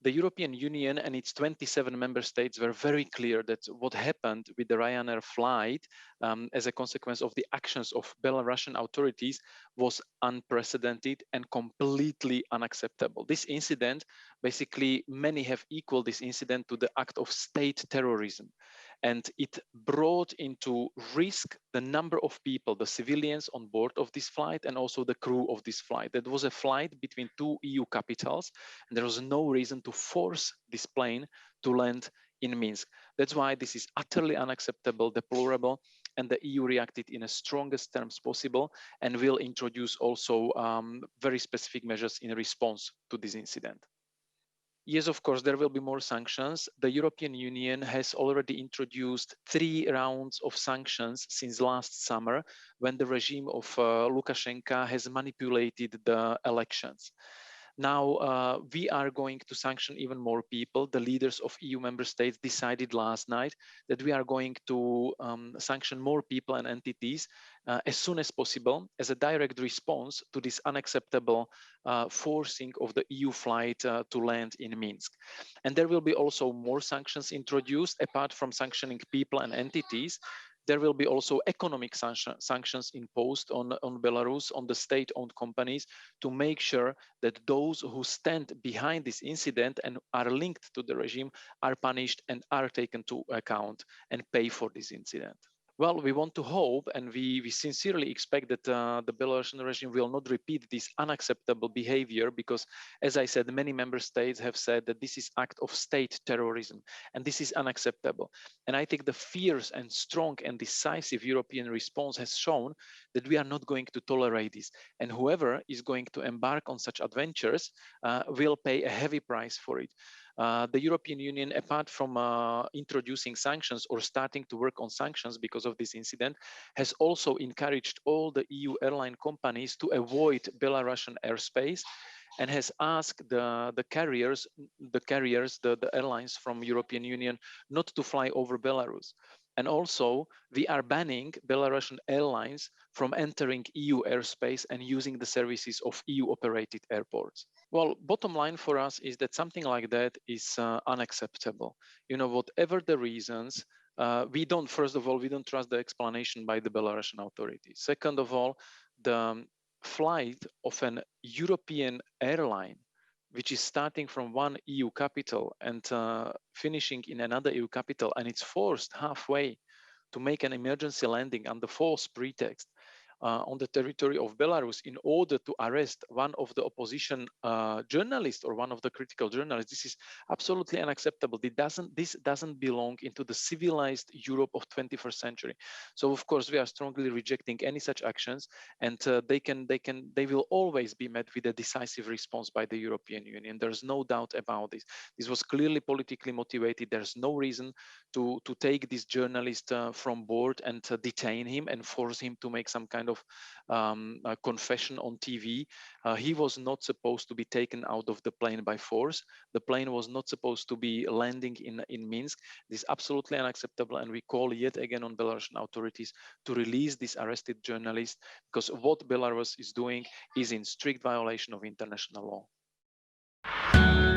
The European Union and its 27 member states were very clear that what happened with the Ryanair flight as a consequence of the actions of Belarusian authorities was unprecedented and completely unacceptable. This incident, basically, many have equaled this incident to the act of state terrorism. And it brought into risk the number of people, the civilians on board of this flight and also the crew of this flight. That was a flight between two EU capitals, and there was no reason to force this plane to land in Minsk. That's why this is utterly unacceptable, deplorable, and the EU reacted in the strongest terms possible and will introduce also very specific measures in response to this incident. Yes, of course, there will be more sanctions. The European Union has already introduced 3 rounds of sanctions since last summer, when the regime of Lukashenko has manipulated the elections. Now, we are going to sanction even more people. The leaders of EU member states decided last night that we are going to sanction more people and entities as soon as possible as a direct response to this unacceptable forcing of the EU flight to land in Minsk. And there will be also more sanctions introduced apart from sanctioning people and entities. There will be also economic sanctions imposed on Belarus, on the state-owned companies, to make sure that those who stand behind this incident and are linked to the regime are punished and are taken to account and pay for this incident. Well, we want to hope and we sincerely expect that the Belarusian regime will not repeat this unacceptable behavior because, as I said, many member states have said that this is act of state terrorism and this is unacceptable. And I think the fierce and strong and decisive European response has shown that we are not going to tolerate this. And whoever is going to embark on such adventures will pay a heavy price for it. The European Union, apart from introducing sanctions or starting to work on sanctions because of this incident, has also encouraged all the EU airline companies to avoid Belarusian airspace and has asked the airlines from European Union not to fly over Belarus. And also, we are banning Belarusian airlines from entering EU airspace and using the services of EU-operated airports. Well, bottom line for us is that something like that is unacceptable. You know, whatever the reasons, first of all, we don't trust the explanation by the Belarusian authorities. Second of all, the flight of an European airline, which is starting from one EU capital and finishing in another EU capital, and it's forced halfway to make an emergency landing under false pretext on the territory of Belarus in order to arrest one of the opposition journalists or one of the critical journalists. This is absolutely unacceptable. This doesn't belong into the civilized Europe of 21st century. So of course we are strongly rejecting any such actions, and they will always be met with a decisive response by the European Union. There's no doubt about this. This was clearly politically motivated. There's no reason to take this journalist from board and detain him and force him to make some kind of a confession on TV. He was not supposed to be taken out of the plane by force. The plane was not supposed to be landing in Minsk. This is absolutely unacceptable, and we call yet again on Belarusian authorities to release this arrested journalist, because what Belarus is doing is in strict violation of international law.